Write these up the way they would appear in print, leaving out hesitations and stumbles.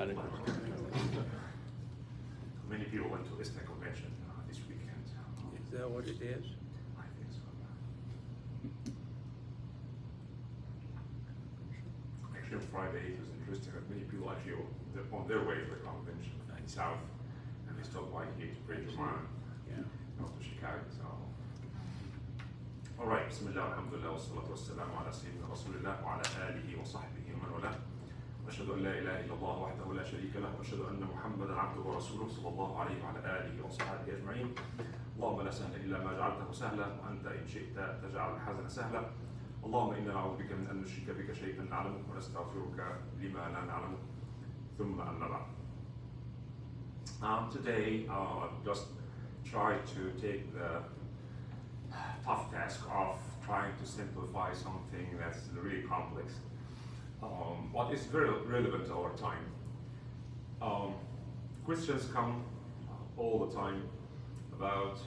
Many people went to ISNA convention this weekend. Is that what it is? I think so. Actually, on Friday it was interesting that many people actually were on their way to the convention in South, and they stopped by here to pray Jumu'ah, Yeah. out to Chicago. So, all right. Bismillah, alhamdulillah, wassalatu wassalamu ala sayyidina Rasulillah wa ala alihi wa sahbihi wa man wala. وأشهد أن لا إله إلا الله وحده لا شريك له وأشهد أن محمدا عبده ورسوله صلى الله عليه وعلى آله وصحبه أجمعين. اللهم لا سهل إلا ما جعلته سهلا وأنت إن شئت تجعل الحزن سهلا. اللهم إنا نعوذ بك من أن نشرك بك شيئا نعلمه ونستغفرك لما لا نعلمه ثم أما بعد. Today just try to take the tough task of trying to simplify something that's really complex. What is very relevant to our time. Questions come all the time about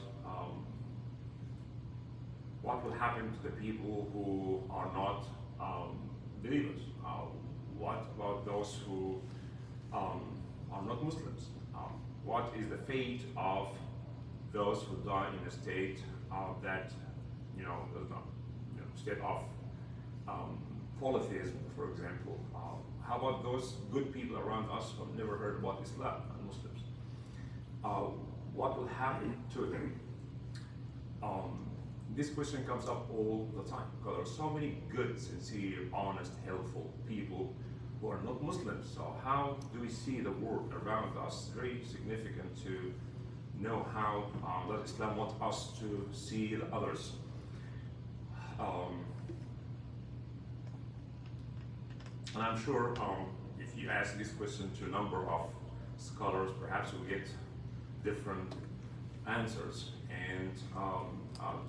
what will happen to the people who are not believers. What about those who are not Muslims? What is the fate of those who die in a state that does not, state of polytheism, for example? How about those good people around us who have never heard about Islam and Muslims? What will happen to them? This question comes up all the time because there are so many good, sincere, honest, helpful people who are not Muslims. So how do we see the world around us? Very significant to know how does Islam want us to see the others. And I'm sure if you ask this question to a number of scholars, perhaps you'll get different answers. And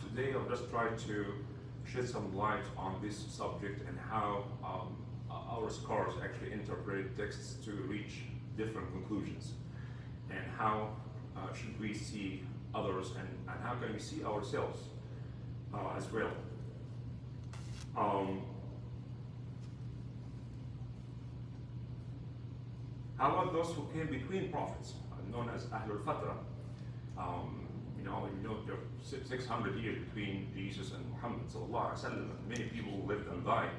today I'll just try to shed some light on this subject and how our scholars actually interpret texts to reach different conclusions. And how should we see others, and how can we see ourselves as well. How about those who came between prophets, known as Ahlul Fatra? There are 600 years between Jesus and Muhammad sallallahu alaihi wasallam. Many people lived and died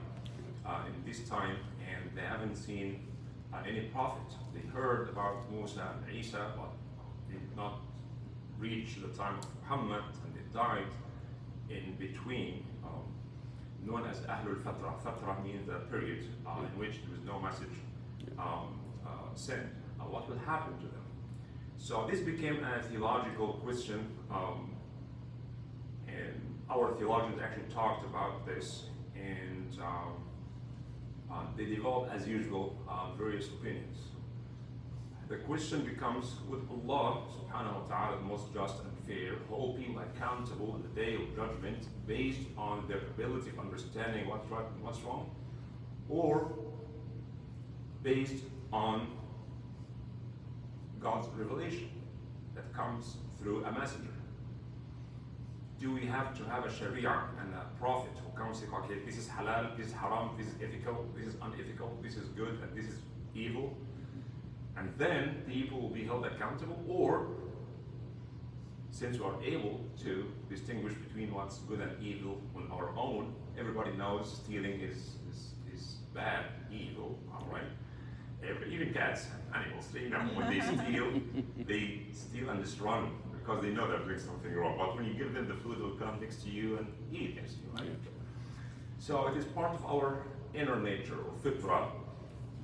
in this time, and they haven't seen any prophet. They heard about Musa and Isa, but did not reach the time of Muhammad, and they died in between, known as Ahlul Fatra. Fatra means the period in which there was no message sent. What will happen to them? So this became a theological question, and our theologians actually talked about this, and they developed, as usual, various opinions. The question becomes, would Allah subhanahu wa ta'ala, the most just and fair, hold people accountable on the day of judgment based on their ability of understanding what's right and what's wrong, or based on God's revelation that comes through a messenger? Do we have to have a sharia and a prophet who comes and says, okay, this is halal, this is haram, this is ethical, this is unethical, this is good, and this is evil? And then people will be held accountable? Or, since we are able to distinguish between what's good and evil on our own, everybody knows stealing is bad, evil, all right? Even cats, animals, when they steal and just run because they know they're doing something wrong. But when you give them the food, they'll come next to you and eat next to you, right? So it is part of our inner nature, or fitra,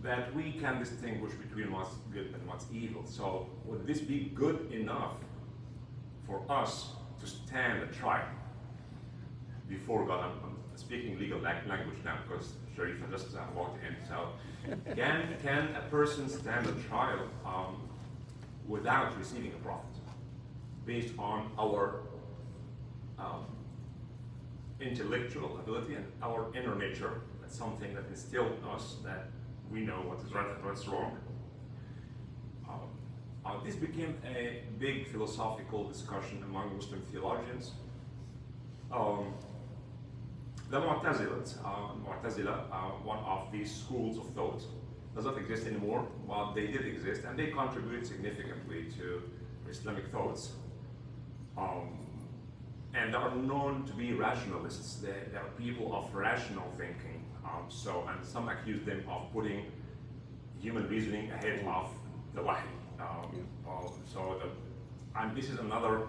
that we can distinguish between what's good and what's evil. So would this be good enough for us to stand a trial before God? I'm speaking legal language now because Sharifa just walked in. So can a person stand a trial without receiving a prophet based on our intellectual ability and our inner nature? That's something that instilled in us that we know what is right and what's wrong. This became a big philosophical discussion among Muslim theologians. The Mu'tazila, one of these schools of thought, does not exist anymore, but they did exist, and they contributed significantly to Islamic thoughts. And they are known to be rationalists. They are people of rational thinking. And some accuse them of putting human reasoning ahead of the wahy. And this is another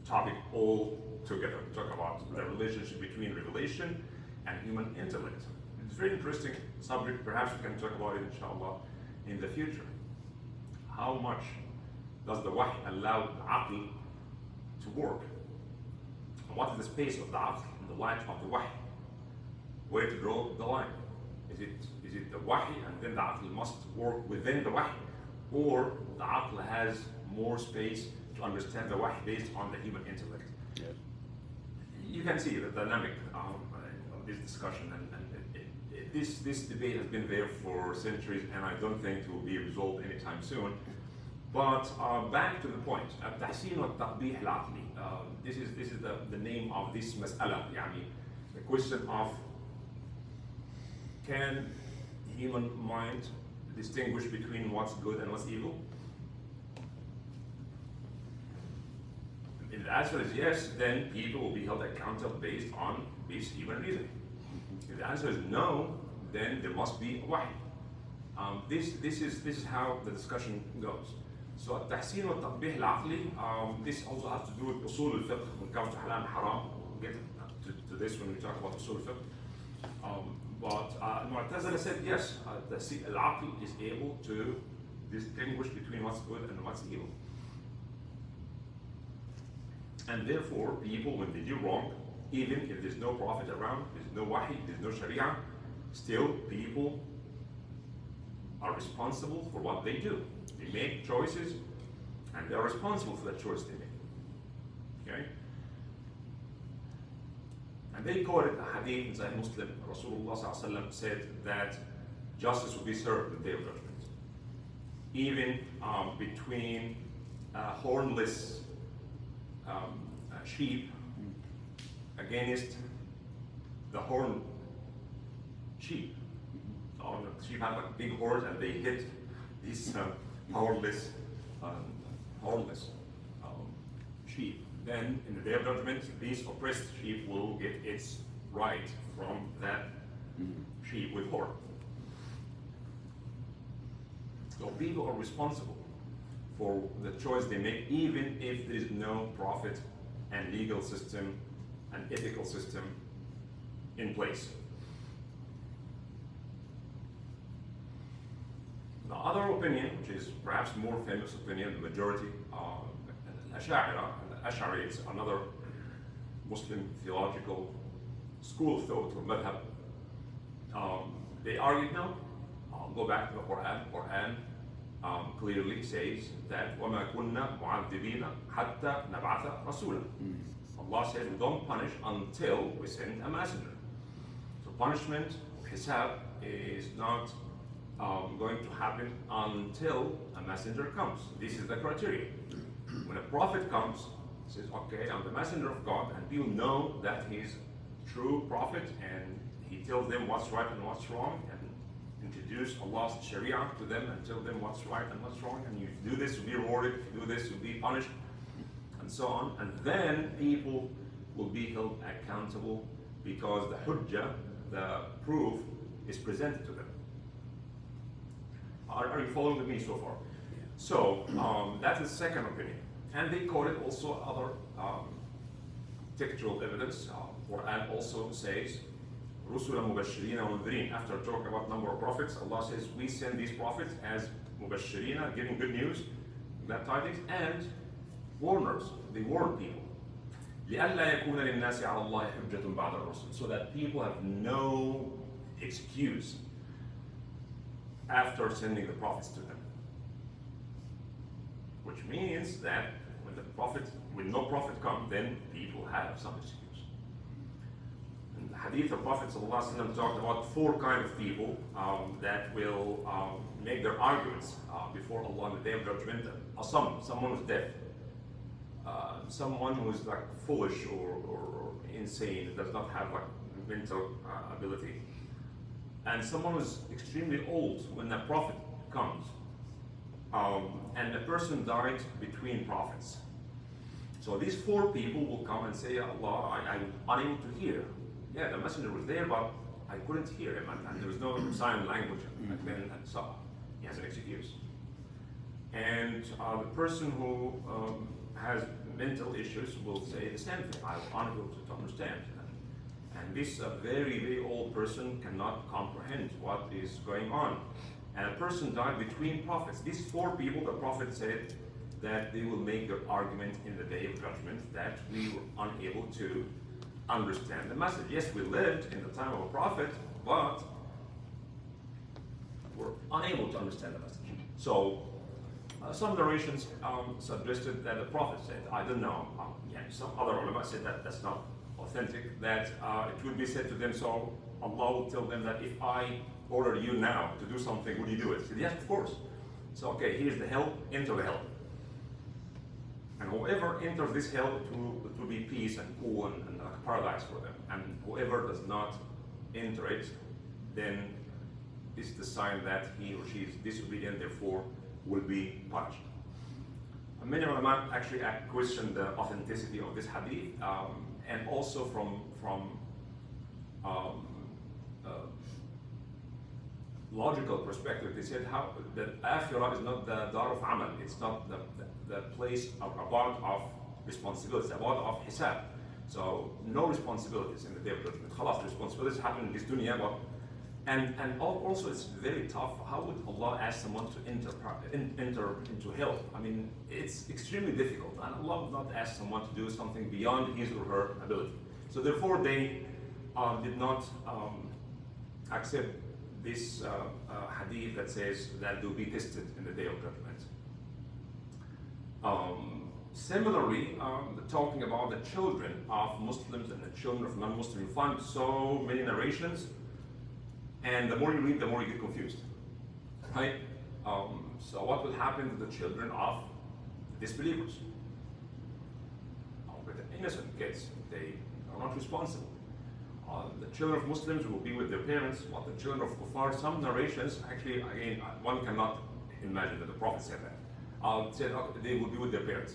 topic altogether. We talk about the relationship between revelation and human intellect. It's a very interesting subject. Perhaps we can talk about it, inshallah, in the future. How much does the wahy allow the aql to work? And what is the space of the aql in the light of the wahy? Where to draw the line? Is it the wahy and then the aql must work within the wahy? Or the aql has more space to understand the wahy based on the human intellect? Yeah. You can see the dynamic of this discussion, and this debate has been there for centuries, and I don't think it will be resolved anytime soon. But back to the point, التحسين والتقبيح العقلي. This is the name of this مسألة. يعني the question of, can human mind distinguish between what's good and what's evil? If the answer is yes, then people will be held accountable based on this human reasoning. If the answer is no, then there must be wahy. This is how the discussion goes. So التحسين والتقبيح العقلي, this also has to do with أصول الفقه when it comes to halal and haram. We'll get to this when we talk about أصول الفقه. But Mu'tazila said yes, العقل is able to distinguish between what's good and what's evil. And therefore, people, when they do wrong, even if there's no prophet around, there's no wahy, there's no sharia, still people are responsible for what they do. They make choices, and they're responsible for the choice they make. Okay? And they quoted a hadith in Sahih Muslim. Rasulullah said that justice will be served on the day of judgment, even between hornless sheep against the horned sheep. So the sheep have like big horns, and they hit these hornless sheep. Then, in the day of judgment, these oppressed sheep will get its right from that sheep with horn. So people are responsible for the choice they make, even if there is no prophet and legal system and ethical system in place. The other opinion, which is perhaps more famous opinion, the majority, Ash'ari, it's another Muslim theological school of thought or madhab. They argued, no, go back to the Quran. Quran clearly says that وَمَا كُنَّا مُعَذِّبِينَ حَتَّى نَبْعَثَ رَسُولًا. Allah says we don't punish until we send a messenger. So punishment, hisab, is not going to happen until a messenger comes. This is the criteria. When a prophet comes, he says, okay, I'm the messenger of God, and people know that he's a true prophet, and he tells them what's right and what's wrong, and introduce Allah's Sharia to them and tell them what's right and what's wrong, and if you do this, you'll be rewarded, if you do this, you'll be punished, and so on. And then people will be held accountable because the hujjah, the proof, is presented to them. Are you following with me so far? Yeah. So that is the second opinion. And they quoted also other textual evidence. Quran also says, رُسُلًا مُبَشِّرِينَ وَمُنذِرِينَ. After talking about number of prophets, Allah says, we send these prophets as mubashirina, giving good news, glad tidings, and warners. They warn people. لِأَلَّا يَكُونَ لِلنَّاسِ عَلَى اللَّهِ حُجَّةٌ بَعْدَ الرُّسُلِ. So that people have no excuse after sending the prophets to them. Which means that when no prophet comes, then people have some excuse. In the hadith of Prophet ﷺ talked about 4 kinds of people that will make their arguments before Allah on the day of judgment. Someone who's deaf, someone who is like foolish or insane, does not have like mental ability, and someone who's extremely old when the prophet comes. And the person died between prophets. So these four people will come and say, Allah, I'm unable to hear. Yeah, the messenger was there, but I couldn't hear him, and there was no sign language back then, and so he has an excuse. And the person who has mental issues will say the same thing. I'm unable to understand. And this very, very old person cannot comprehend what is going on. And a person died between prophets. These four people, the prophet said that they will make their argument in the day of judgment that we were unable to understand the message. Yes, we lived in the time of a prophet, but we're unable to understand the message. So some narrations suggested that the prophet said, I don't know, some other ulama said that that's not authentic, that it would be said to them, so Allah will tell them that if I order you now to do something, will you do it? He said, yes, of course. So okay, here's the hell, enter the hell. And whoever enters this hell, it will be peace and cool and like a paradise for them. And whoever does not enter it, then it's the sign that he or she is disobedient, therefore will be punished. Many ulama actually question the authenticity of this hadith, and also from logical perspective, they said how that akhirah is not the dar of amal, it's not the place of abode of responsibility, abode of hisab. So no responsibilities in the day of judgment. Khalas, responsibilities happen in this dunya, but and also it's very tough. How would Allah ask someone to enter into hell? I mean, it's extremely difficult, and Allah would not ask someone to do something beyond his or her ability. So therefore, they did not accept this hadith that says that they'll be tested in the day of judgment. Similarly, talking about the children of Muslims and the children of non-Muslims, you find so many narrations, and the more you read, the more you get confused, right? So what will happen to the children of disbelievers? With the innocent kids, they are not responsible. The children of Muslims will be with their parents, but the children of kuffar, some narrations, actually, again, one cannot imagine that the Prophet said that. Said they will be with their parents.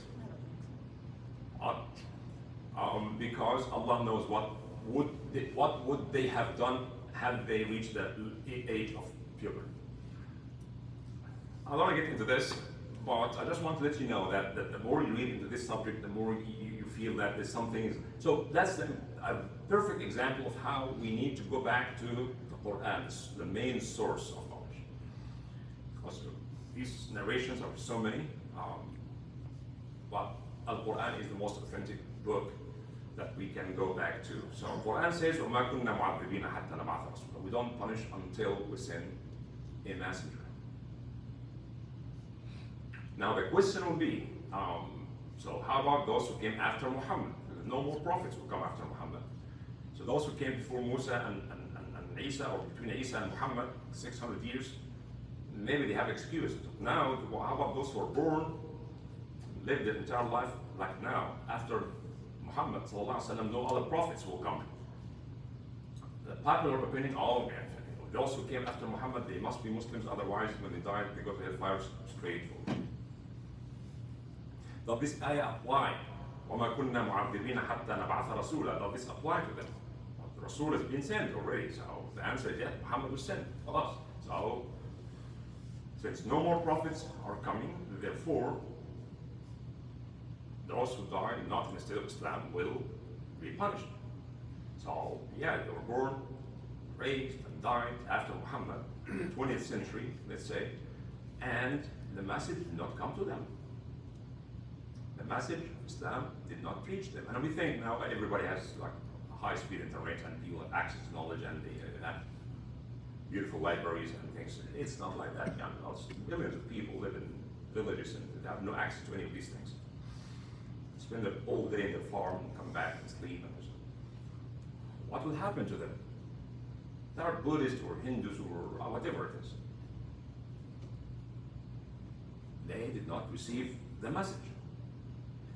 Because Allah knows what would they have done had they reached the age of puberty. I don't want to get into this, but I just want to let you know that the more you read into this subject, the more you feel that there's something. So that's a perfect example of how we need to go back to the Quran, the main source of knowledge. Because these narrations are so many, but Al-Quran is the most authentic book that we can go back to. So Quran says, وَمَا كُنَّا مُعَذِّبِينَ حَتَّى نَبْعَثَ رَسُولًا. We don't punish until we send a messenger. Now the question will be, so how about those who came after Muhammad? Because no more prophets will come after Muhammad. So those who came before Musa and Isa, or between Isa and Muhammad, 600 years, maybe they have excuse. Now, how about those who are born, lived their entire life like now, after Muhammad, no other prophets will come. The popular opinion, those who came after Muhammad, they must be Muslims, otherwise when they die, they go to hellfire straight forward. Does this ayah apply? وَمَا كُنَّا مُعَذِّبِينَ حَتَّى نَبْعَثَ رَسُولًا. Does this apply to them? The Rasul has been sent already, so the answer is yes, Muhammad was sent. So since no more prophets are coming, therefore those who die not in the state of Islam will be punished. So yeah, they were born, raised, and died after Muhammad, 20th century, let's say, and the message did not come to them. The message of Islam did not reach them. And we think now everybody has like a high-speed internet and people have access to knowledge and they have beautiful libraries and things. It's not like that. Millions of people live in villages and they have no access to any of these things. Spend the whole day in the farm and come back and sleep. And what will happen to them? They are Buddhists or Hindus or whatever it is. They did not receive the message.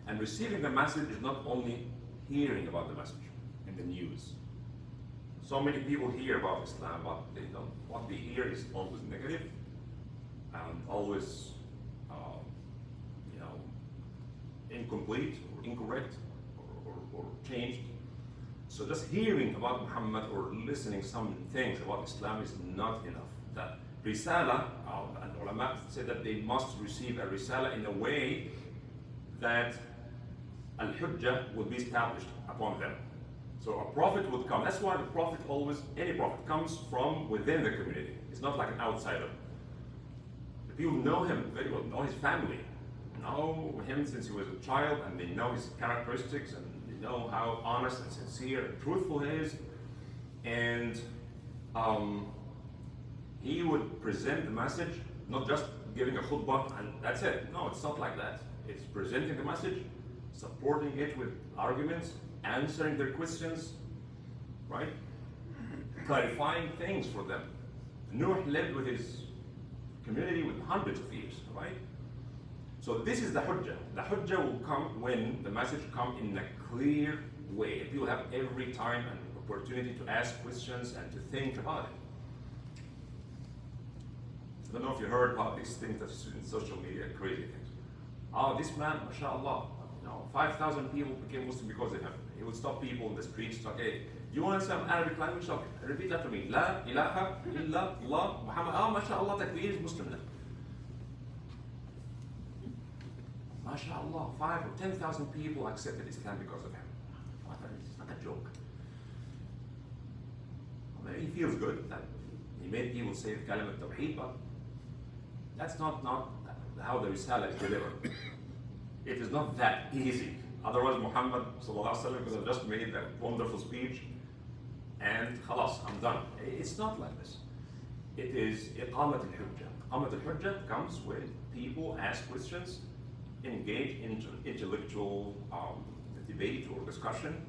And receiving the message is not only hearing about the message in the news. So many people hear about Islam, but they don't. What they hear is always negative and always, you know, incomplete or incorrect or changed. So just hearing about Muhammad or listening some things about Islam is not enough. That risala, and ulama said that they must receive a risala in a way that al-hujjah will be established upon them. So a prophet would come. That's why the prophet always, any prophet comes from within the community. It's not like an outsider. The people know him very well, know his family, know him since he was a child, and they know his characteristics, and they know how honest and sincere and truthful he is. And he would present the message, not just giving a khutbah and that's it. No, it's not like that. It's presenting the message, supporting it with arguments, answering their questions, right? Clarifying things for them. Nuh lived with his community with hundreds of years, right? So this is the hujjah. The hujjah will come when the message comes in a clear way. People have every time and opportunity to ask questions and to think about it. I don't know if you heard about these things that's in social media, crazy things. Oh, this man, mashallah, 5,000 people became Muslim because of him. He would stop people in the streets, talk, hey, do you want to understand Arabic language? Okay, repeat after me. La ilaha illa Allah Muhammad. Oh, mashallah, takbir is Muslim now. MashaAllah, 5 or 10,000 people accepted Islam because of him. It's not a joke. I mean, he feels good that he made people say the kalimat tawheed, but that's not how the Risala is delivered. It is not that easy. Otherwise, Muhammad could have just made that wonderful speech and khalas, I'm done. It's not like this. It is iqamat al-hujjah. Iqamat al-hujjah comes when people ask questions, engage in intellectual debate or discussion,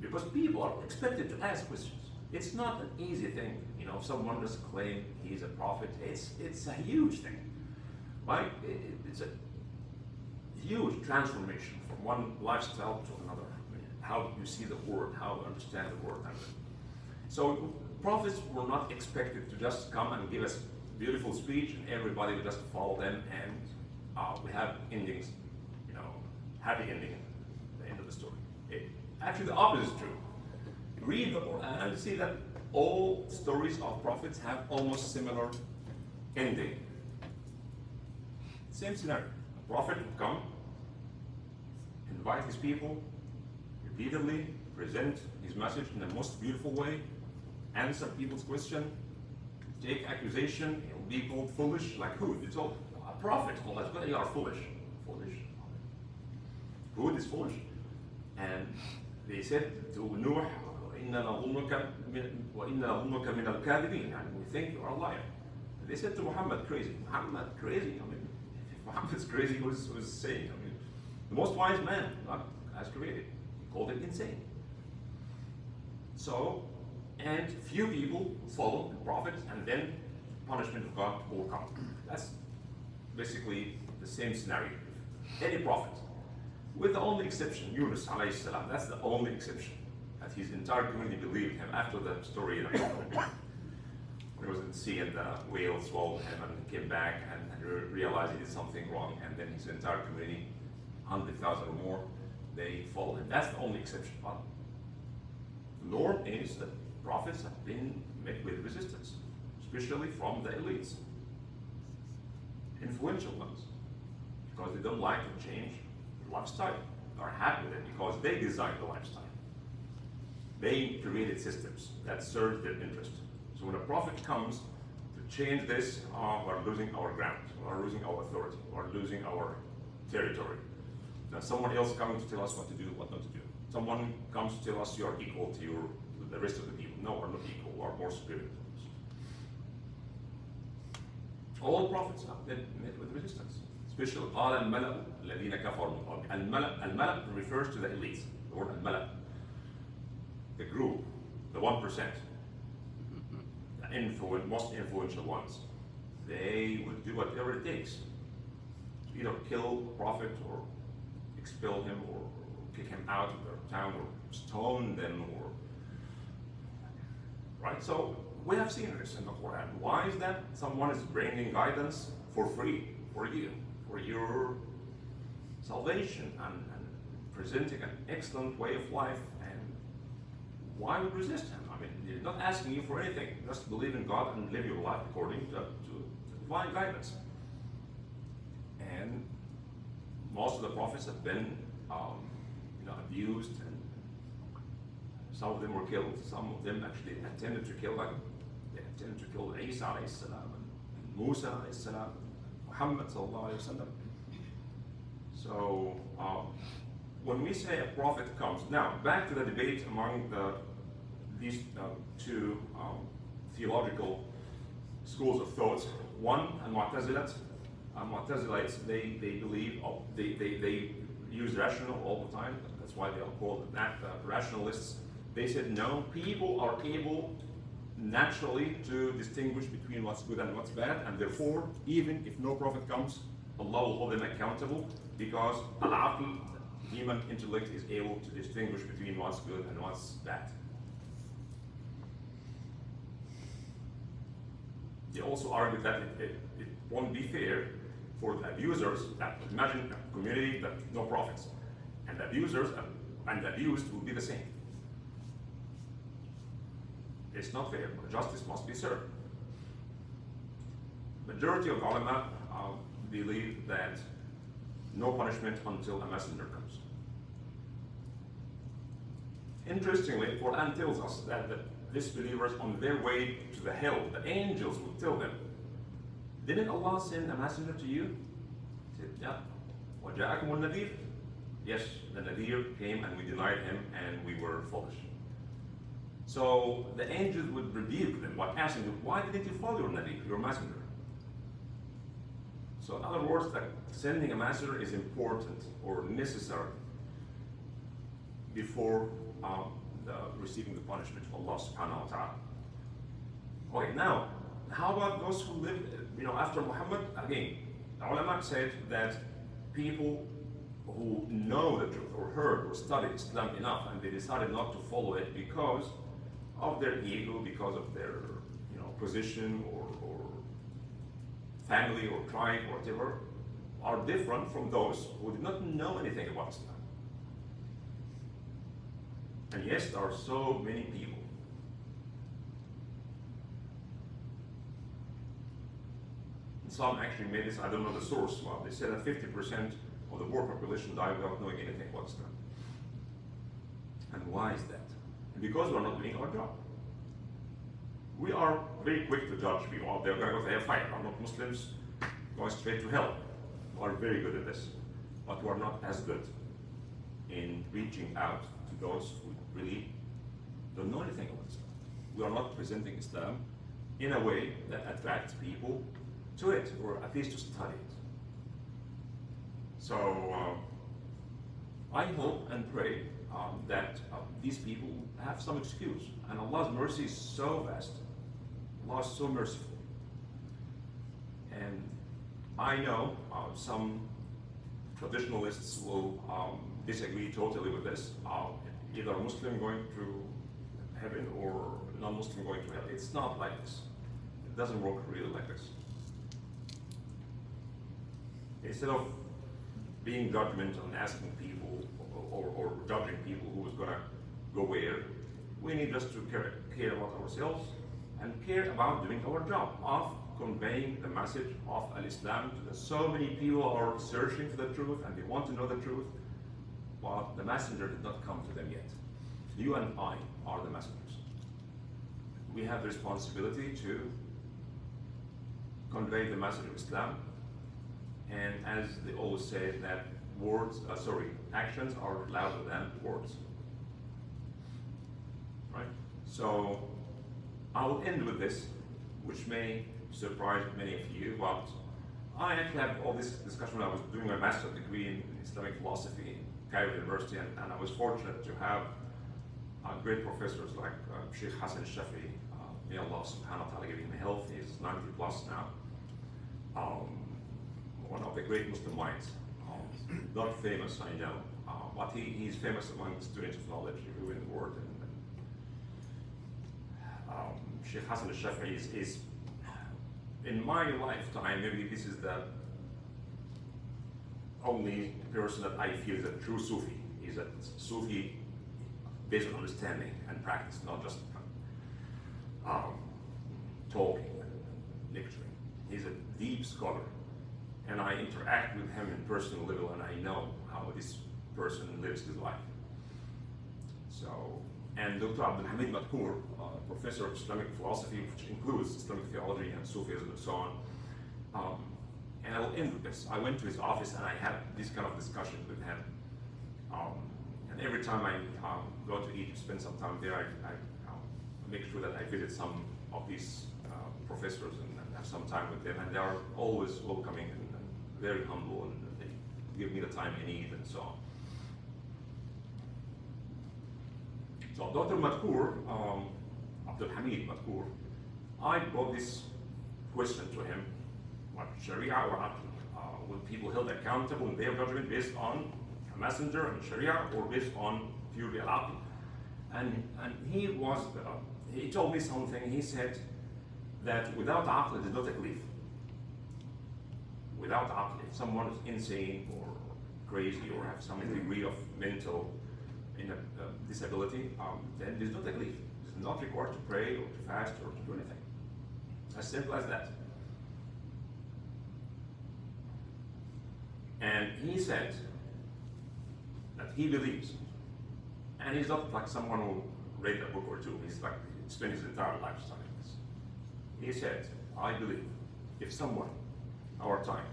because people are expected to ask questions. It's not an easy thing. If someone just claim he's a prophet, it's a huge thing, right? It's a huge transformation from one lifestyle to another. How you see the word, how you understand the word. So prophets were not expected to just come and give us beautiful speech and everybody would just follow them and we have endings, happy ending at the end of the story. Actually, the opposite is true. Read the Quran and see that all stories of prophets have almost similar ending. Same scenario. A prophet would come, invite his people, repeatedly present his message in the most beautiful way, answer people's question, take accusation, he'll be called foolish, like Hud. It's all a prophet called us, but you are foolish. Foolish. Hud is foolish. And they said to Nuh, وَإِنَّا نَظُنُّكَ مِنَ الْكَاذِبِينَ, and we think you are a liar. And they said to Muhammad, crazy. Muhammad, crazy? If Muhammad's crazy, who's saying? The most wise man God has created. He called it insane. So, and few people follow the prophet, and then punishment of God will come. That's basically the same scenario. Any prophet, with the only exception, Yunus alayhi salam, that's the only exception. That his entire community believed him after the story when he was in the sea and the whale swallowed him and came back and realized he did something wrong, and then his entire community, 100,000 or more, they followed him. That's the only exception. But the norm is that prophets have been met with resistance, especially from the elites, influential ones, because they don't like to change their lifestyle. They are happy with it because they designed the lifestyle. They created systems that served their interest. So when a prophet comes to change this, we're losing our ground, we're losing our authority, we're losing our territory. Now someone else comes to tell us what to do, what not to do. Someone comes to tell us you are equal to the rest of the people. No, we're not equal, we're more superior. All prophets have been met with resistance. Especially قال الملأ الذين كفروا من قومه. الملأ refers to the elites. The word الملأ. The group, the 1%, the most influential ones. They would do whatever it takes to either kill a prophet or expel him or kick him out of their town or stone them or right? So we have seen this in the Quran. Why is that? Someone is bringing guidance for free for you, for your salvation, and presenting an excellent way of life. And why would resist him? I mean, he's not asking you for anything. Just believe in God and live your life according to divine guidance. And most of the prophets have been, abused, and some of them were killed. Some of them actually attempted to kill, like they attempted to kill Isa alayhi salam, and Musa alayhi salam, Muhammad sallallahu alayhi wasallam. So when we say a prophet comes, now back to the debate among these two theological schools of thought. One, Mu'tazilat. Mu'tazilites, they believe, they use rational all the time. That's why they are called rationalists. They said no, people are able naturally to distinguish between what's good and what's bad, and therefore, even if no prophet comes, Allah will hold them accountable, because al-aql, human intellect, is able to distinguish between what's good and what's bad. They also argue that it won't be fair for the abusers. That imagine a community that no prophets, and the abusers and the abused will be the same. It's not fair. Justice must be served. Majority of ulama believe that no punishment until a messenger comes. Interestingly, Quran tells us that the disbelievers on their way to the hell, the angels will tell them, didn't Allah send a messenger to you? He said, yeah. وَجَاءَكُمُ النَّذِيرُ. Yes, the Nadir came and we denied him and we were foolish. So the angels would rebuke them by asking them, why didn't you follow your Nadir, your messenger? So in other words, that sending a messenger is important or necessary before receiving the punishment of Allah subhanahu wa ta'ala. Okay, now, how about those who lived, after Muhammad? Again, the ulama said that people who know the truth or heard or studied Islam enough and they decided not to follow it because of their ego, because of their position or family or tribe or whatever, are different from those who did not know anything about Islam. And yes, there are so many people. And some actually made this, I don't know the source, well, they said that 50% of the world population died without knowing anything about Islam. And why is that? Because we're not doing our job. We are very quick to judge people. Oh, they're going to go to hellfire. Are not Muslims going straight to hell? We are very good at this. But we are not as good in reaching out to those who really don't know anything about Islam. We are not presenting Islam in a way that attracts people to it, or at least to study it. So I hope and pray that these people have some excuse. And Allah's mercy is so vast. Allah is so merciful. And I know some traditionalists will disagree totally with this. Either a Muslim going to heaven or non-Muslim going to hell. It's not like this. It doesn't work really like this. Instead of being judgmental and asking people or judging people who is going to go where, we need just to care about ourselves and care about doing our job of conveying the message of Al-Islam to so many people are searching for the truth and they want to know the truth, but the messenger did not come to them yet. You and I are the messengers. We have the responsibility to convey the message of Islam, and as they always say, that actions are louder than words. Right? So I will end with this, which may surprise many of you, but I actually had all this discussion when I was doing my master's degree in Islamic philosophy in Cairo University, and I was fortunate to have great professors like Sheikh Hassan Shafi. May Allah subhanahu wa ta'ala give him health. He's 90 plus now. One of the great Muslim minds. Not famous, I know, but he's famous among students of knowledge everywhere in the world. And Sheikh Hassan al-Shafi'i is, in my lifetime, maybe this is the only person that I feel is a true Sufi. He's a Sufi based on understanding and practice, not just talking and lecturing. He's a deep scholar, and I interact with him in personal level, and I know how this person lives his life. So, and Dr. Abdul Hamid Madkour, professor of Islamic philosophy, which includes Islamic theology and Sufism and so on. And I will end with this. I went to his office and I had this kind of discussion with him. And every time I go to eat, spend some time there, I make sure that I visit some of these professors and have some time with them. And they are always welcoming and very humble, and they give me the time I need and so on. So Dr. Madkour, Abdul Hamid Madkour, I brought this question to him: what Sharia or Aql? Will people held accountable in their judgment based on a messenger and Sharia, or based on purely Al-Aql? And he told me something. He said that without Aql, it is not a taklif. Without Aql, if someone is insane or crazy or have some degree of mental disability, then there's no taklif. It's not required to pray or to fast or to do anything. As simple as that. And he said that he believes, and he's not like someone who read a book or two, he's like spent his entire life studying this. He said, I believe if someone, our time,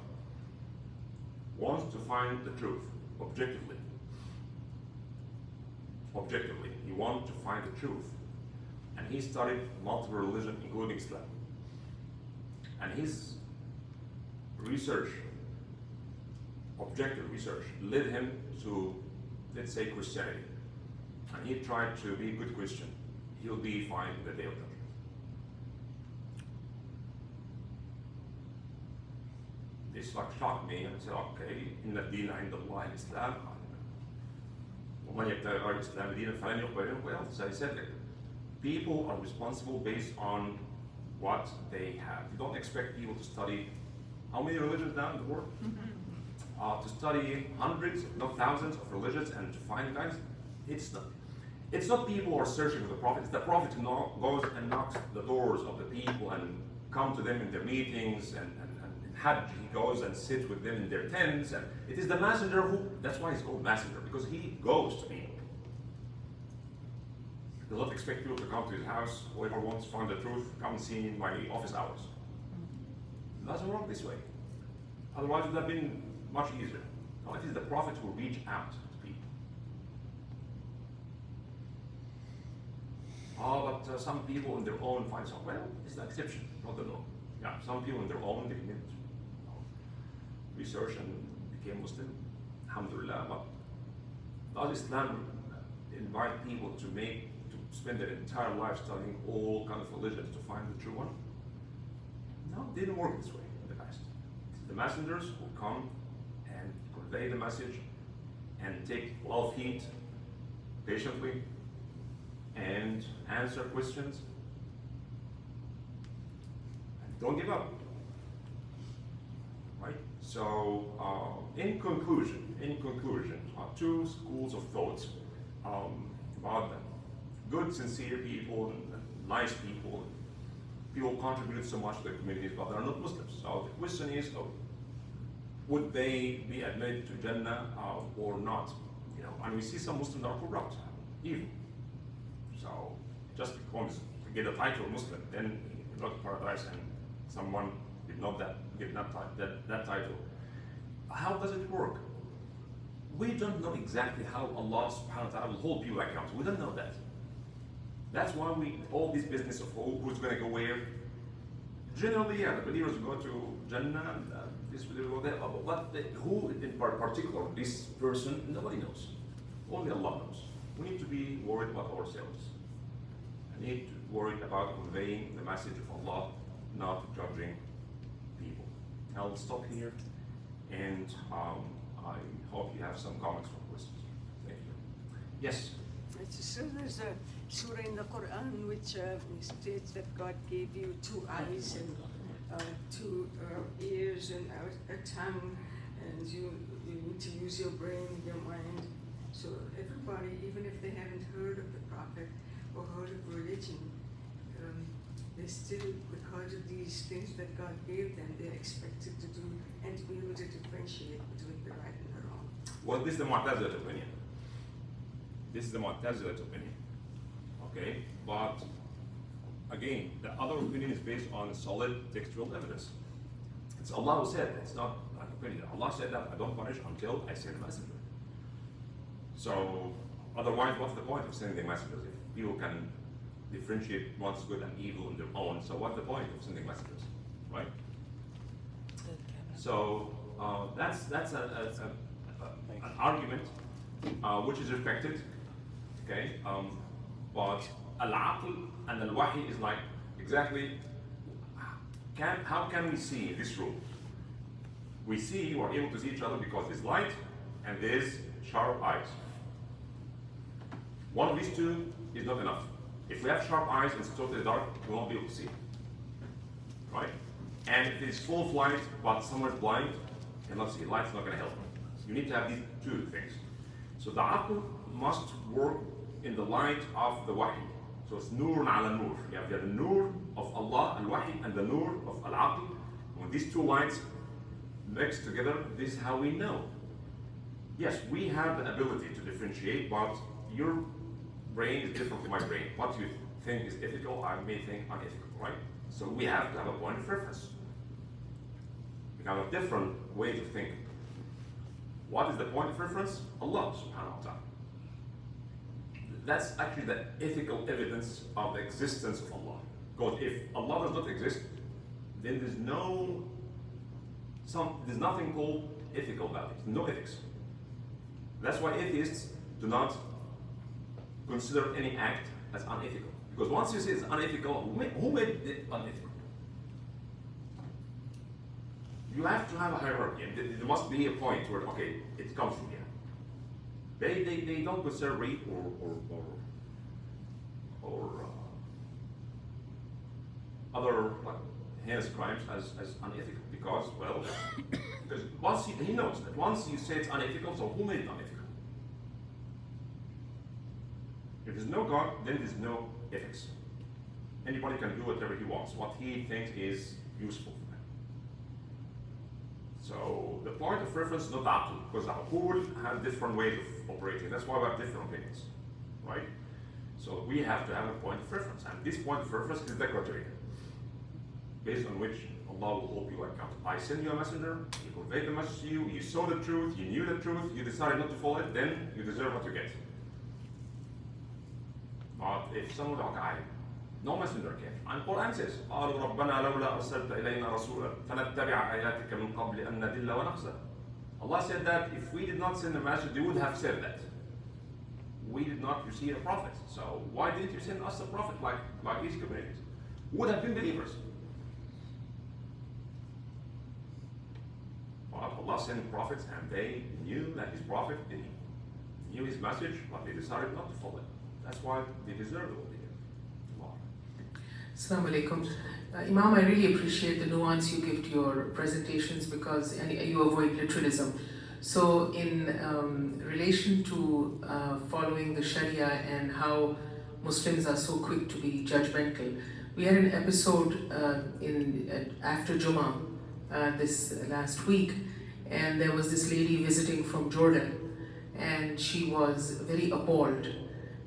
wants to find the truth objectively, he wants to find the truth, and he studied multiple religions, including Islam, and his research, objective research, led him to, let's say, Christianity, and he tried to be a good Christian, he'll be fine in the day of judgment. This like shocked me, and I said, okay, inna ad-deen 'inda Allah al-Islam, وَمَنْ يَبْتَغِي غَيْرَ الْإِسْلَامِ دِينًا فَلَنْ يُقْبَلَ مِنْهُ. Well, so I said that people are responsible based on what they have. You don't expect people to study how many religions now in the world? To study hundreds, if not thousands of religions and to find guys. It's not people who are searching for the Prophet, it's the Prophet who goes and knocks the doors of the people and come to them in their meetings, and in Hajj he goes and sits with them in their tents, and it is the messenger who, that's why he's called messenger, because he goes to people. He does not expect people to come to his house. Whoever wants to find the truth, come and see me in my office hours. It doesn't work this way. Otherwise it would have been much easier. No, it is the Prophet who reach out to people. Oh, but some people on their own find some. Well, it's the exception, not the norm. Yeah, some people on their own, they did research and became Muslim. Alhamdulillah. But does Islam invite people to spend their entire life studying all kinds of religions to find the true one? No, it didn't work this way in the past. The messengers will come and convey the message and take a lot of heat patiently and answer questions. And don't give up. Right? So, in conclusion, two schools of thoughts about them. Good, sincere people, and nice people. People contribute so much to their communities, but they're not Muslims. So the question is, would they be admitted to Jannah or not? You know, and we see some Muslims are corrupt, evil. So just because to get a title of Muslim, then you go to paradise, and someone did not get that title. How does it work? We don't know exactly how Allah subhanahu wa ta'ala will hold people accountable. We don't know that. That's why all this business of who's going to go where. Generally, yeah, the believers go to Jannah, and this believer go there. But who in particular, this person, nobody knows. Only Allah knows. We need to be worried about ourselves. We need to worry about conveying the message of Allah, not judging people. I'll stop here, and I hope you have some comments or questions. Thank you. Yes. So there's a surah in the Quran which states that God gave you 2 eyes and 2 ears and a tongue, and you need to use your brain, your mind. So everybody, even if they haven't heard of the Prophet or heard of religion, they still, because of these things that God gave them, they're expected to do and to be able to differentiate between the right and the wrong. Well, this is the Mu'tazilah opinion. This is the Mu'tazilah opinion. Okay? But again, the other opinion is based on solid textual evidence. It's Allah who said, it's not an opinion. Allah said that I don't punish until I send a messenger. So, otherwise, what's the point of sending messengers? If people can differentiate what's good and evil in their own, so what's the point of sending messengers, right? So, that's an argument which is respected, okay? But al-aql and al-wahi is like, exactly, how can we see this rule? We see, we're able to see each other because there's light and there's sharp eyes. One of these two is not enough. If we have sharp eyes and it's totally dark, we won't be able to see. Right? And if it's full of light, but someone's blind, cannot see. Light's not going to help. You need to have these 2 things. So the aql must work in the light of the wahi. So it's nur ala nur. You have the nur of Allah, al-wahi, and the nur of al-aql. When these 2 lights mix together, this is how we know. Yes, we have the ability to differentiate, but your brain is different from my brain. What you think is ethical, I may think unethical, right? So we have to have a point of reference. We have a different way to think. What is the point of reference? Allah subhanahu wa ta'ala. That's actually the ethical evidence of the existence of Allah. Because if Allah does not exist, then there's nothing called ethical values, no ethics. That's why atheists do not consider any act as unethical. Because once you say it's unethical, who made it unethical? You have to have a hierarchy. There must be a point where, okay, it comes from here. They don't consider rape or other like heinous crimes as unethical because, well, because once he knows that once you say it's unethical, so who made it unethical? If there's no God, then there's no ethics. Anybody can do whatever he wants, what he thinks is useful for them. So the point of reference is not aql, because aql have different ways of operating. That's why we have different opinions, right? So we have to have a point of reference, and this point of reference is the criteria, based on which Allah will hold you accountable. I send you a messenger, he conveyed the message to you, you saw the truth, you knew the truth, you decided not to follow it, then you deserve what you get. But if someone like no messenger came, and Quran says, قالوا ربنا لولا أرسلت إلينا رسولا فنتبع آياتك من قبل أن نذل ونخزى. Allah said that if we did not send a message, they would have said that. We did not receive a prophet. So why didn't you send us a prophet like these communities? Would have been believers. But Allah sent prophets and they knew that his prophet knew his message, but they decided not to follow it. That's why they deserve what they did. Assalamu alaikum. Imam, I really appreciate the nuance you give to your presentations because you avoid literalism. So in relation to following the Sharia and how Muslims are so quick to be judgmental, we had an episode after Jummah this last week, and there was this lady visiting from Jordan, and she was very appalled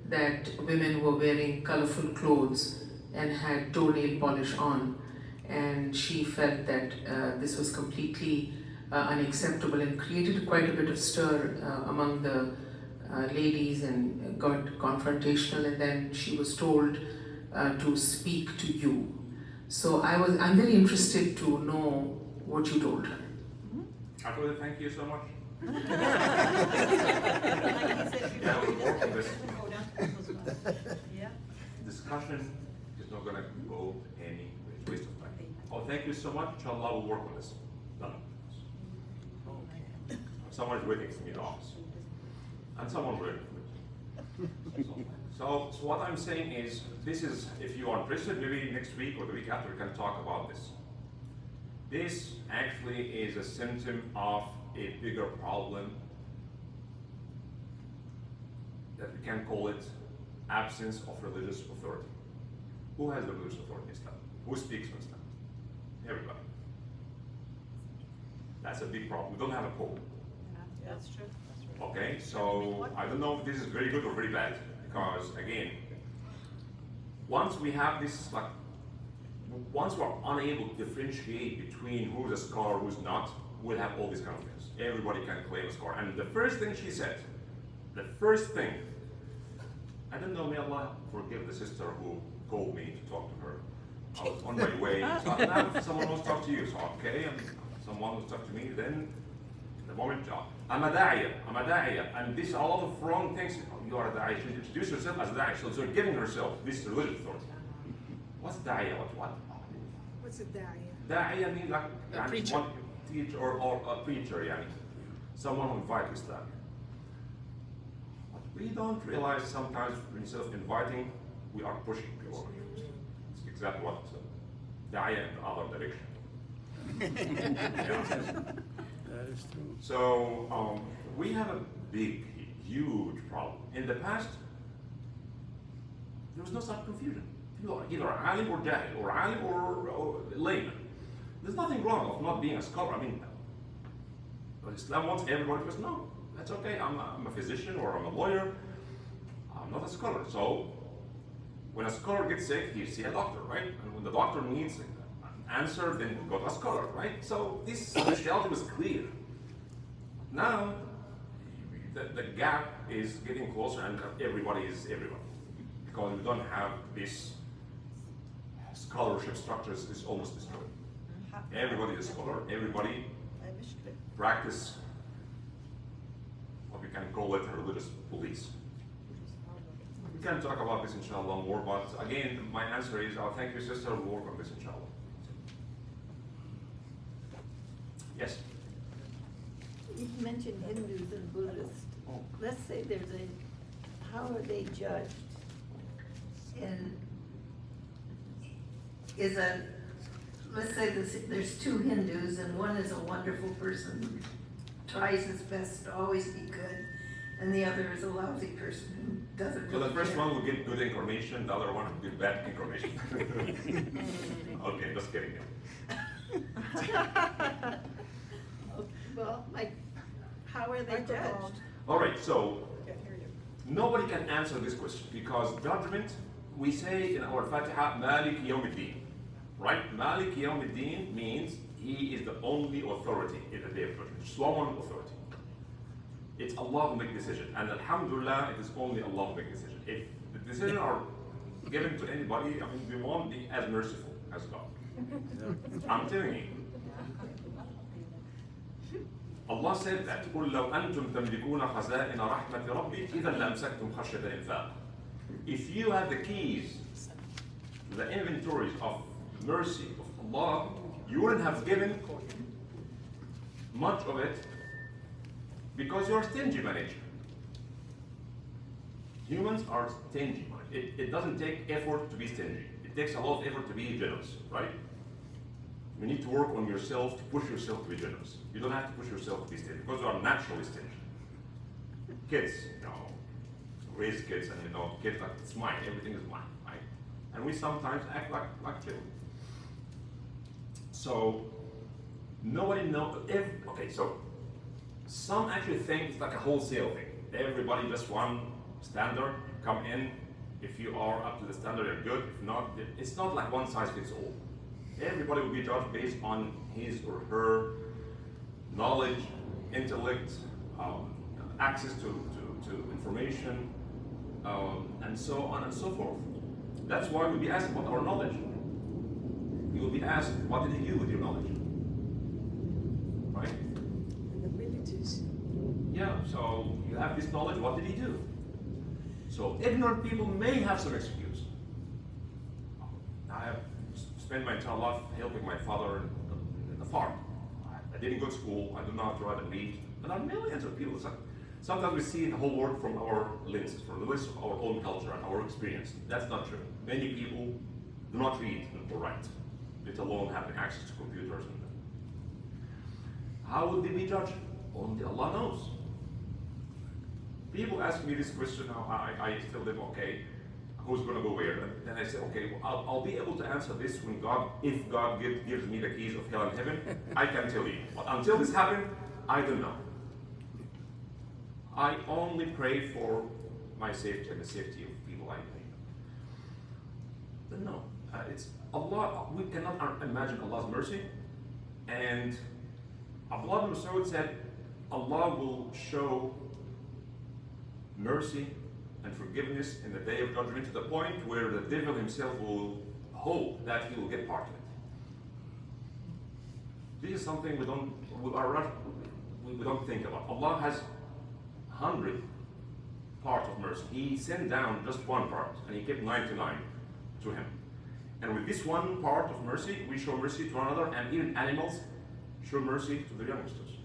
that women were wearing colorful clothes and had toenail polish on, and she felt that this was completely unacceptable and created quite a bit of stir among the ladies and got confrontational, and then she was told to speak to you. So I'm very interested to know what you told her. Actually, thank you so much. Yeah, we're working this. Discussion is not going to go any waste of time. Oh, thank you so much. Inshallah, we'll work on this. Done. Someone is waiting for me in the office. And someone's waiting for me. So what I'm saying is, this is, if you are interested, maybe next week or the week after we can talk about this. This actually is a symptom of a bigger problem that we can call it absence of religious authority. Who has the religious authority in Islam? Who speaks in Islam? Everybody. That's a big problem. We don't have a pope. Yeah, that's true. Okay, so I don't know if this is very good or very bad, because again, once we have this, like, once we're unable to differentiate between who's a scholar, who's not, we'll have all these kind of things. Everybody can claim a scholar. And the first thing she said, the first thing, I don't know, may Allah forgive the sister who called me to talk to her. I was on my way. So now if someone wants to talk to you, so okay, and someone wants to talk to me, then the moment, I'm a da'iyah, and this are a lot of wrong things. You are a da'iyah, she should introduce herself as a da'iyah, so she's giving herself this religious authority. What's da'iyah? What? What's a da'iyah? Da'iyah means like A preacher. one teacher or a preacher, yani. Someone who invites Islam. But we don't realize sometimes instead of inviting, we are pushing people. It's exactly what da'iyah in the other direction. Yeah. That is true. So we have a big, huge problem. In the past, there was no such confusion. People are either alim or jahil, or alim or layman. There's nothing wrong of not being a scholar. I mean, but Islam wants everybody to know, that's okay. I'm a physician or I'm a lawyer. I'm not a scholar. So when a scholar gets sick, he see a doctor, right? And when the doctor needs an answer, then go to a scholar, right? So this specialty was clear. Now, the gap is getting closer and everybody is everybody. Because we don't have this scholarship structures is almost destroyed. Everybody is a scholar, everybody practice what we can call it a religious police. We can talk about this inshallah more, but again, my answer is, I'll thank you sister, we'll work on this inshallah. Yes? You mentioned Hindus and Buddhists. Oh. Let's say how are they judged? And let's say there's two Hindus and one is a wonderful person, tries his best to always be good, and the other is a lousy person who doesn't really So the first care. one will get good information, the other one will get bad information. Okay, just kidding. Well, how are they Microphone. judged? All right, so Can't hear you. nobody can answer this question because judgment, we say in our Fatiha, Malik Yawm al-Din, right? Malik Yawm al-Din means he is the only authority in the day of judgment, just one authority. It's Allah who makes decision, and Alhamdulillah, it is only Allah who makes decision. If the decisions are given to anybody, I mean, we won't be as merciful as God. I'm telling you. Allah said that قُلْ لَوْ أَنْتُمْ تَمْلِكُونَ خَزَائِنَ رَحْمَةِ رَبِّي إِذًا لَأَمْسَكْتُمْ خَشْيَةَ الْإِنفَاقِ. If you have the keys to the inventories of mercy of Allah, you wouldn't have given much of it because you're stingy by nature. Humans are stingy. It doesn't take effort to be stingy. It takes a lot of effort to be generous, right? You need to work on yourself to push yourself to be generous. You don't have to push yourself to be stingy because you are naturally stingy. Kids, raise kids and kids like it's mine, everything is mine, right? And we sometimes act like children. So nobody knows. Okay, so some actually think it's like a wholesale thing. Everybody just one standard, come in. If you are up to the standard, you're good. If not, it's not like one size fits all. Everybody will be judged based on his or her knowledge, intellect, access to information, and so on and so forth. That's why we'll be asked about our knowledge. You will be asked, what did you do with your knowledge? Right? And abilities. Yeah, so you have this knowledge, what did he do? So ignorant people may have some excuse. I have spent my entire life helping my father in the farm. I didn't go to school, I do not know how to read. And there are millions of people. It's like, Sometimes we see the whole world from our lenses, from the lens of our own culture and our experience. That's not true. Many people do not read or write, let alone having access to computers. And how would they be judged? Only Allah knows. People ask me this question now, I tell them, okay, who's going to go where? And then I say, okay, well, I'll be able to answer this when if God gives me the keys of hell and heaven, I can tell you. But until this happens, I don't know. I only pray for my safety and the safety of people I know. But no, it's Allah. We cannot imagine Allah's mercy. And Abdullah bin Mas'ud said, Allah will show mercy and forgiveness in the day of judgment to the point where the devil himself will hope that he will get part of it. This is something we don't think about. Allah has 100 parts of mercy. He sent down just one part, and he kept 99 to him. And with this one part of mercy, we show mercy to one another, and even animals show mercy to the youngsters.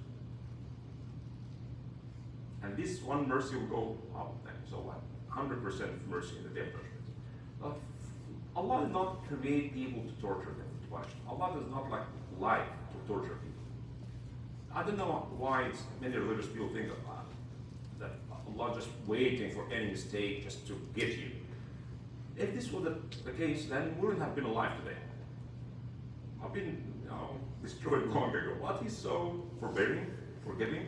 And this one mercy will go up. So what? 100% of mercy in the day of judgment. But Allah did not create people to torture them, to punish them. Allah does not like to torture people. I don't know why many religious people think that Allah just waiting for any mistake just to get you. If this was the case, then we wouldn't have been alive today. I've been destroyed long ago. But He's so forbearing, forgiving.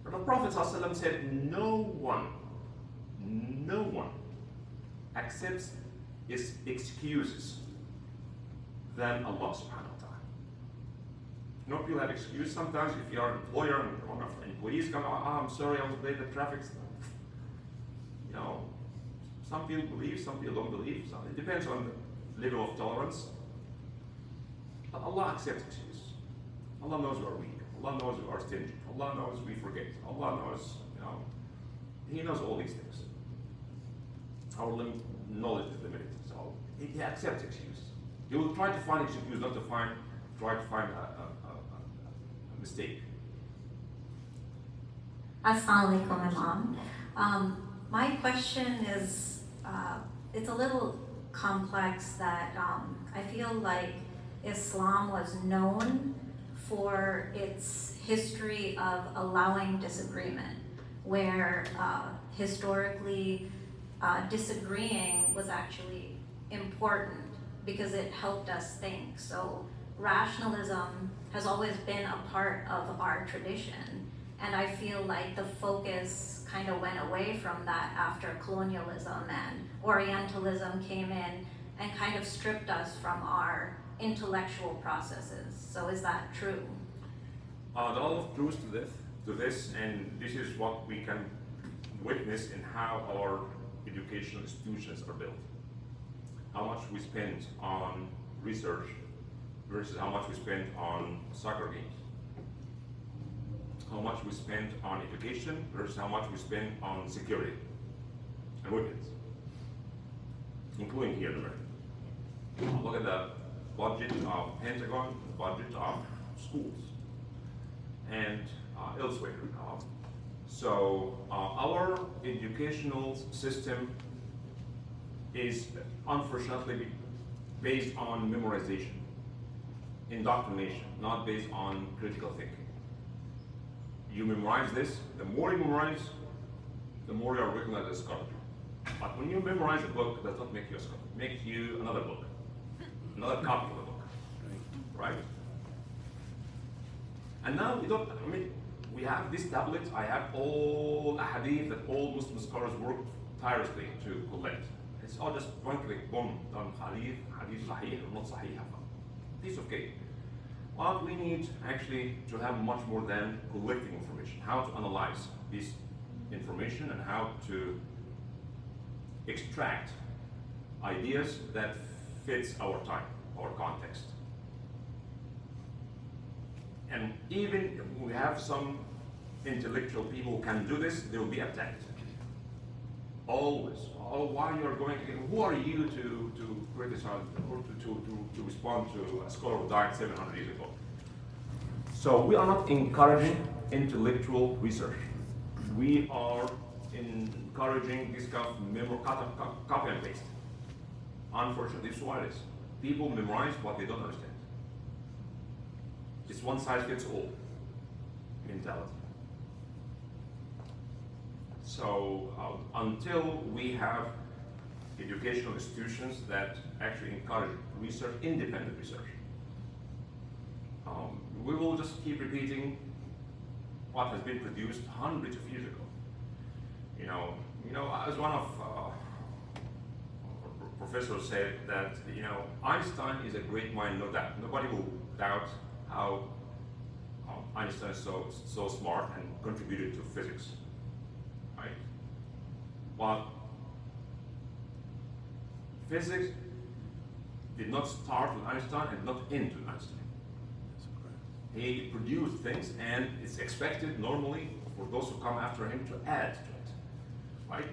But the Prophet ﷺ said, no one accepts his excuses than Allah subhanahu wa ta'ala. You know, people have excuses sometimes. If you are an employer and one of the employees come, I'm sorry, I was late at traffic. You know, some people believe, some people don't believe. So it depends on the level of tolerance. But Allah accepts excuses. Allah knows we are weak. Allah knows we are stingy. Allah knows we forget. Allah knows, He knows all these things. Our knowledge is limited. So He accepts excuses. He will try to find excuse, not to try to find a mistake. Assalamu alaikum, Imam. My question is, it's a little complex that I feel like Islam was known for its history of allowing disagreement, where historically disagreeing was actually important because it helped us think. So rationalism has always been a part of our tradition, and I feel like the focus kind of went away from that after colonialism and Orientalism came in and kind of stripped us from our intellectual processes. So is that true? There are a lot of truths to this, and this is what we can witness in how our educational institutions are built. How much we spend on research versus how much we spend on soccer games. How much we spend on education versus how much we spend on security and weapons, including here in America. Look at the budget of Pentagon, the budget of schools, and elsewhere. So our educational system is unfortunately based on memorization, indoctrination, not based on critical thinking. You memorize this, the more you memorize, the more you are recognized as a scholar. But when you memorize a book, it does not make you a scholar. It makes you another book, another copy of the book, right? And now we have this tablet. I have all hadith that all Muslim scholars work tirelessly to collect. It's all just one click, boom, done. Hadith sahih or not sahih. Piece of cake. But we need actually to have much more than collecting information. How to analyze this information and how to extract ideas that fits our time, our context. And even if we have some intellectual people who can do this, they will be attacked. Always. Oh, why you are going? Who are you to criticize or to respond to a scholar who died 700 years ago? So we are not encouraging intellectual research. we are encouraging this kind of copy and paste. Unfortunately, this is what it is. People memorize what they don't understand. It's one size fits all mentality. So until we have educational institutions that actually encourage research, independent research, we will just keep repeating what has been produced hundreds of years ago. You know, as one of professors said that, Einstein is a great mind, no doubt. Nobody will doubt how Einstein is so smart and contributed to physics, right? But physics did not start with Einstein and not end with Einstein. He produced things, and it's expected normally for those who come after him to add to it, right?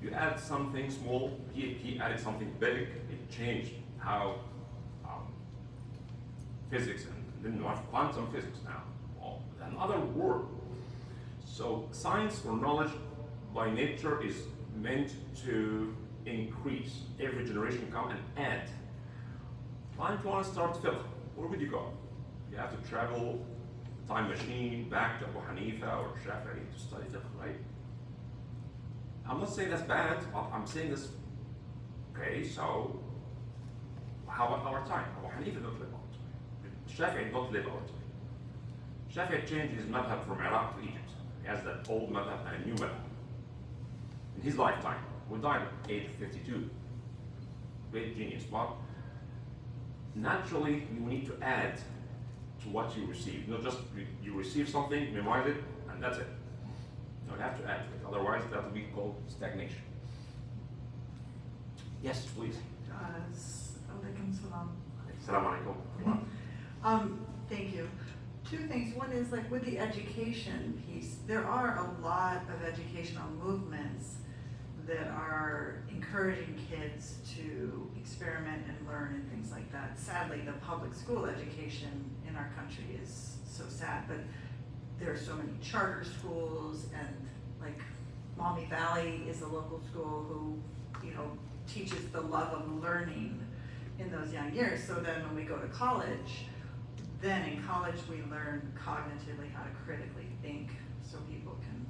You add something small, he added something big, it changed how physics, and then we have quantum physics now, another world. So science or knowledge by nature is meant to increase. Every generation come and add. If you want to start fiqh, where would you go? You have to travel time machine back to Abu Hanifa or Shafi'i to study fiqh, right? I'm not saying that's bad, but I'm saying this, okay, so how about our time? Abu Hanifa don't live our time. Shafi'i don't live our time. Shafi'i changed his madhab from Iraq to Egypt. He has that old madhab and a new madhab. In his lifetime, we died at age 52. Great genius, but naturally you need to add to what you receive. Not just you receive something, memorize it, and that's it. No, you have to add to it. Otherwise, that will be called stagnation. Yes, please. Alaikum salam. Assalamu alaikum. Thank you. Two things. One is like with the education piece, there are a lot of educational movements that are encouraging kids to experiment and learn and things like that. Sadly, the public school education in our country is so sad, but there are so many charter schools, and like Maumee Valley is a local school who, teaches the love of learning in those young years. So then when we go to college, then in college we learn cognitively how to critically think so people can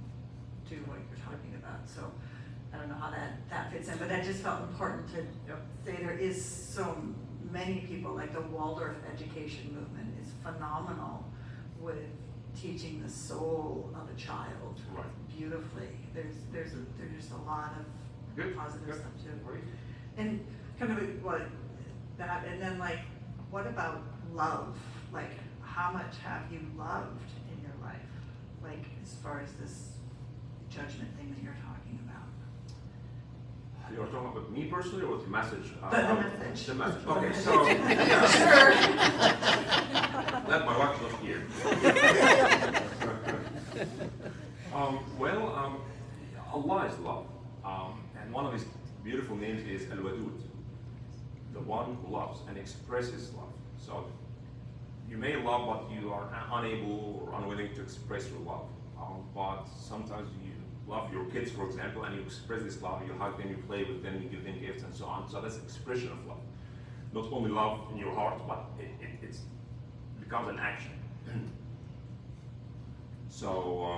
do what you're talking about. So I don't know how that fits in, but that just felt important to say there is so many people, like the Waldorf education movement is phenomenal with teaching the soul of a child beautifully. There's just a lot of positive stuff too. Right. And kind of what that, and then like, what about love? Like, how much have you loved in your life? Like, as far as this judgment thing that you're talking about. You're talking about me personally, or the message? The message. The message. Okay, so Sure. Let my watch look here. Allah is love, and one of His beautiful names is Al-Wadud, the one who loves and expresses love. So you may love, but you are unable or unwilling to express your love. But sometimes you love your kids, for example, and you express this love. You hug them, you play with them, you give them gifts, and so on. So that's expression of love. Not only love in your heart, but it becomes an action. So,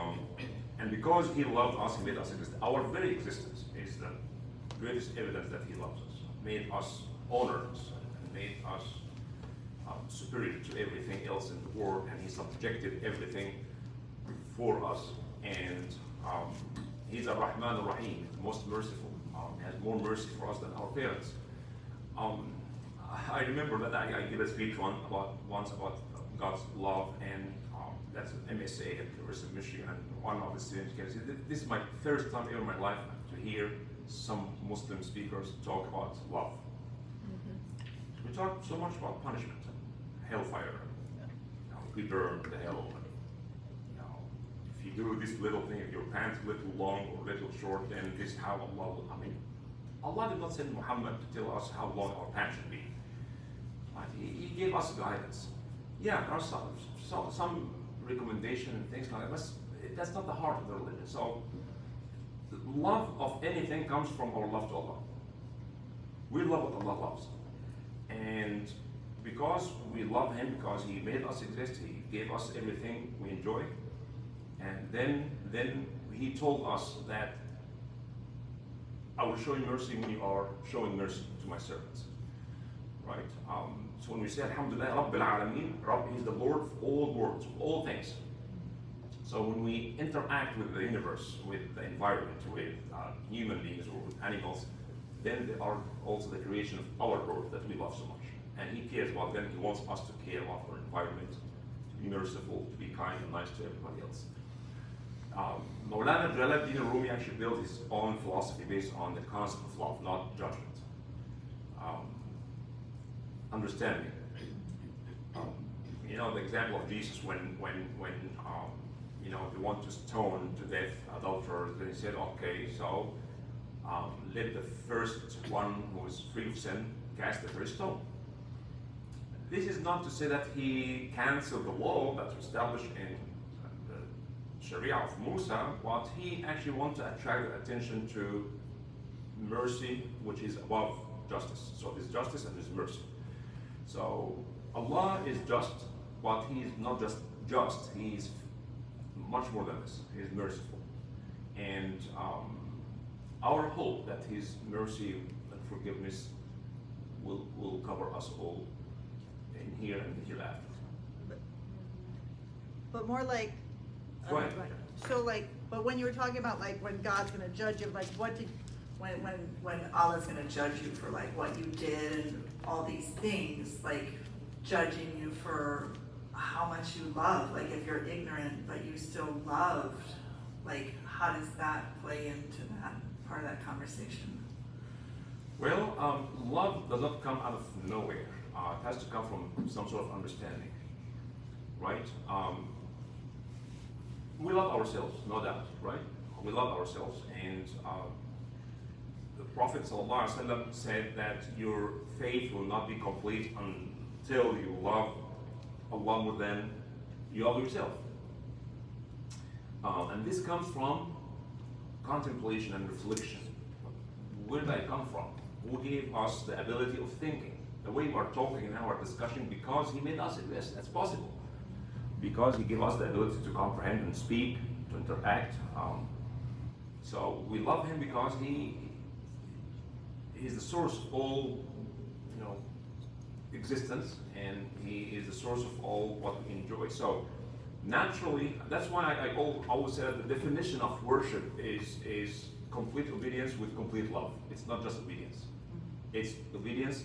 and because He loved us, He made us exist. Our very existence is the greatest evidence that He loves us. Made us honors and made us superior to everything else in the world, and He subjected everything for us. And He's a Rahman Ar-Rahim, the most merciful. He has more mercy for us than our parents. I remember that I gave a speech once about God's love, and that's an MSA at the University of Michigan. And one of the students came and said, "This is my first time ever in my life to hear some Muslim speakers talk about love." Mm-hmm. We talk so much about punishment, hellfire. We burn the hell. If you do this little thing, if your pants little long or little short, then this is how Allah will. Allah did not send Muhammad to tell us how long our pants should be. But he gave us guidance. Yeah, there are some recommendation and things like that. But that's not the heart of the religion. So the love of anything comes from our love to Allah. We love what Allah loves. And because we love Him, because He made us exist, He gave us everything we enjoy, and then He told us that I will show you mercy when you are showing mercy to my servants. Right? So when we say Alhamdulillah Rabbil Alameen, Rabb is the Lord of all worlds, all things. So when we interact with the universe, with the environment, with human beings or with animals, then they are also the creation of our Lord that we love so much. And He cares about them. He wants us to care about our environment, to be merciful, to be kind and nice to everybody else. Maulana Jalaluddin Rumi actually built his own philosophy based on the concept of love, not judgment. Understanding. You know the example of Jesus when you know they want to stone to death adulterers. Then He said, okay, so let the first one who is free of sin cast the first stone. This is not to say that He canceled the law that was established in the Sharia of Musa, but He actually wanted to attract the attention to mercy, which is above justice. So there's justice and there's mercy. So Allah is just, but He is not just just, He is much more than this. He is merciful. And our hope that His mercy and forgiveness will cover us all in here and hereafter. But more like, Go ahead. so like, but when you were talking about like when God's gonna judge you, like what did, when Allah's gonna judge you for like what you did and all these things, like judging you for how much you love, like if you're ignorant but you still loved, like how does that play into that part of that conversation? Well, love does not come out of nowhere. It has to come from some sort of understanding, right? We love ourselves, no doubt, right? We love ourselves, and the Prophet ﷺ said that your faith will not be complete until you love Allah more than you love yourself. And this comes from contemplation and reflection. Where did I come from? Who gave us the ability of thinking? The way we are talking in our discussion, because He made us exist. That's possible. Because He gave us the ability to comprehend and speak, to interact. So we love Him because He is the source of all, you know, existence, and He is the source of all what we enjoy. So naturally, that's why I always say that the definition of worship is complete obedience with complete love. It's not just obedience. It's obedience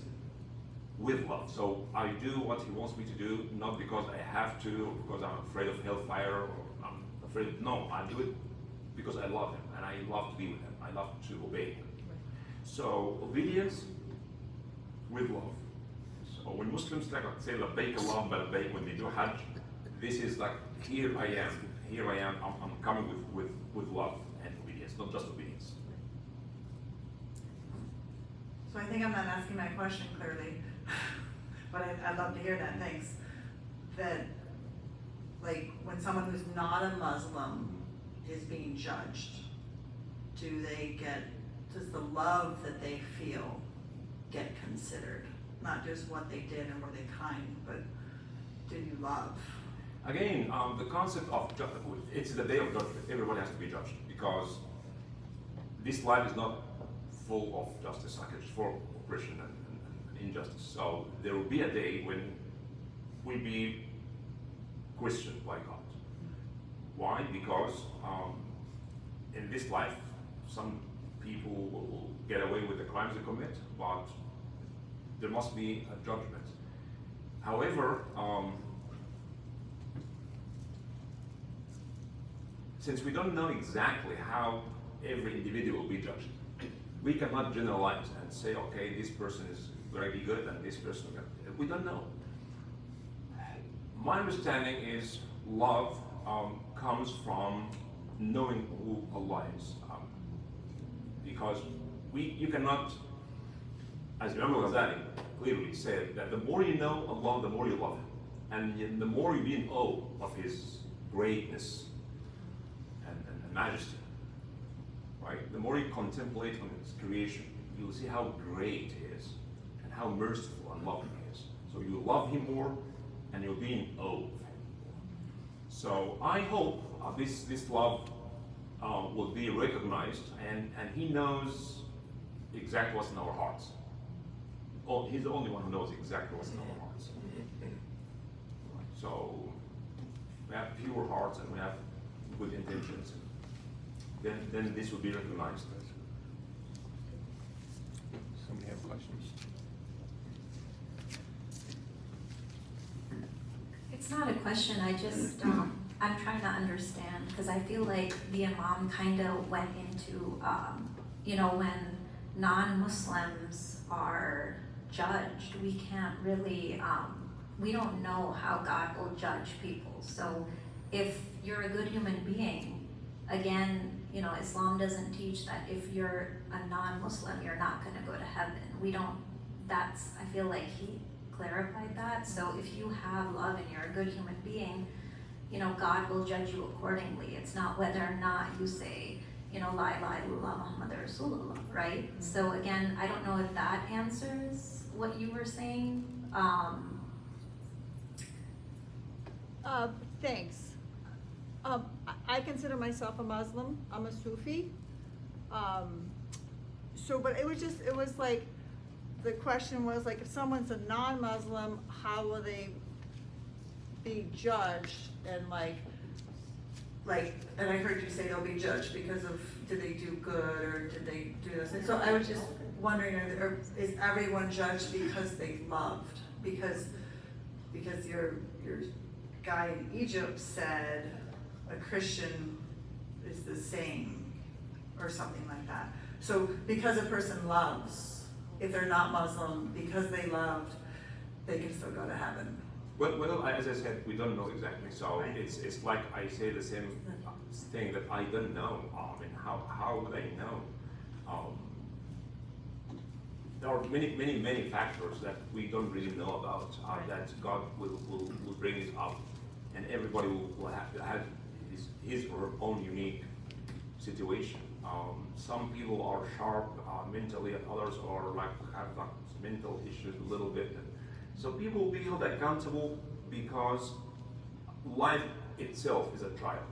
with love. So I do what He wants me to do, not because I have to, or because I'm afraid of hellfire, or I'm afraid. No, I do it because I love Him, and I love to be with Him. I love to obey Him. So obedience with love. So when Muslims say labbaik Allahumma labbaik when they do Hajj, this is like, here I am, I'm coming with love and obedience, not just obedience. So I think I'm not asking my question clearly, but I'd love to hear that, thanks. That, like, when someone who's not a Muslim is being judged, does the love that they feel get considered? Not just what they did and were they kind, but did you love? Again, the concept of it's the day of judgment. Everybody has to be judged, because this life is not full of justice. Like it's full of oppression and injustice. So there will be a day when we'll be questioned by God. Why? Because in this life, some people will get away with the crimes they commit, but there must be a judgment. However, since we don't know exactly how every individual will be judged, we cannot generalize and say, okay, this person is going to be good and this person, we don't know. My understanding is love comes from knowing who Allah is. Because you cannot, as Imam al-Ghazali clearly said, that the more you know Allah, the more you love Him. And the more you be in awe of His greatness, majesty, right? The more you contemplate on His creation, you'll see how great He is and how merciful and loving He is. So you love Him more, and you'll be in awe of Him. So I hope this love will be recognized, and He knows exactly what's in our hearts. Oh, He's the only one who knows exactly what's in our hearts. So we have pure hearts and we have good intentions. Then this will be recognized. Somebody have questions? It's not a question, I just, I'm trying to understand, because I feel like the Imam kind of went into, when non-Muslims are judged, we can't really, we don't know how God will judge people. So if you're a good human being, again, Islam doesn't teach that if you're a non-Muslim, you're not gonna go to heaven. I feel like he clarified that. So if you have love and you're a good human being, God will judge you accordingly. It's not whether or not you say, La ilaha illallah Muhammad Rasulullah, right? So again, I don't know if that answers what you were saying. Thanks. I consider myself a Muslim. I'm a Sufi. But it was like, the question was like, if someone's a non-Muslim, how will they be judged? And and I heard you say they'll be judged because of, did they do good or did they do this? And so I was just wondering, is everyone judged because they loved? Because your guy in Egypt said a Christian is the same or something like that. So because a person loves, if they're not Muslim, because they loved, they can still go to heaven. Well, as I said, we don't know exactly. So Right. it's like I say the same thing that I don't know. How would I know? There are many factors that we don't really know about that God will bring it up, and everybody will have his or her own unique situation. Some people are sharp mentally, and others are have mental issues a little bit. So people will be held accountable because life itself is a trial.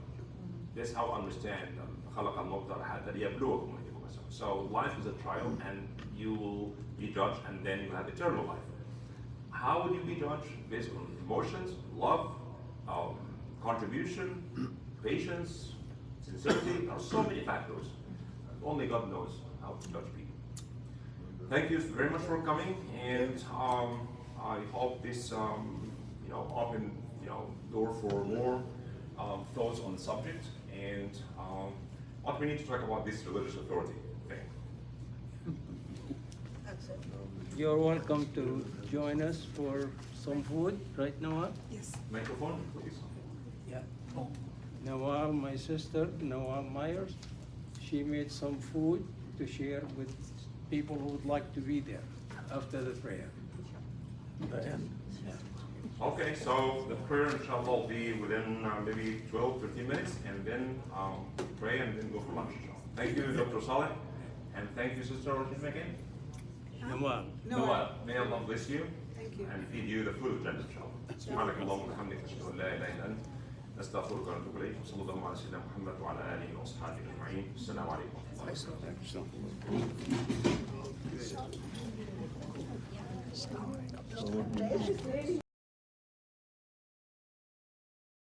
That's how I understand. So life is a trial, and you will be judged, and then you have eternal life. How would you be judged? Based on emotions, love, contribution, patience, sincerity. There are so many factors. Only God knows how to judge people. Thank you very much for coming, and I hope this open door for more thoughts on the subject, and what we need to talk about this religious authority thing. That's it. You're welcome to join us for some food right now. Yes. Microphone, please. Yeah. Nawal, my sister, Nawal Myers, she made some food to share with people who would like to be there after the prayer. Okay, so the prayer inshallah will be within maybe 12, 13 minutes, and then pray and then go for lunch. Thank you, Dr. Saleh, and thank you, Sister Rashid again. Nawal. Noah, may Allah bless you Thank you. and feed you the food of Jannah inshallah. سبحانك اللهم وبحمدك أشهد أن لا إله إلا أنت نستغفرك ونتوب إليك وصلى الله على سيدنا محمد وعلى آله وأصحابه أجمعين. السلام عليكم ورحمة الله وبركاته.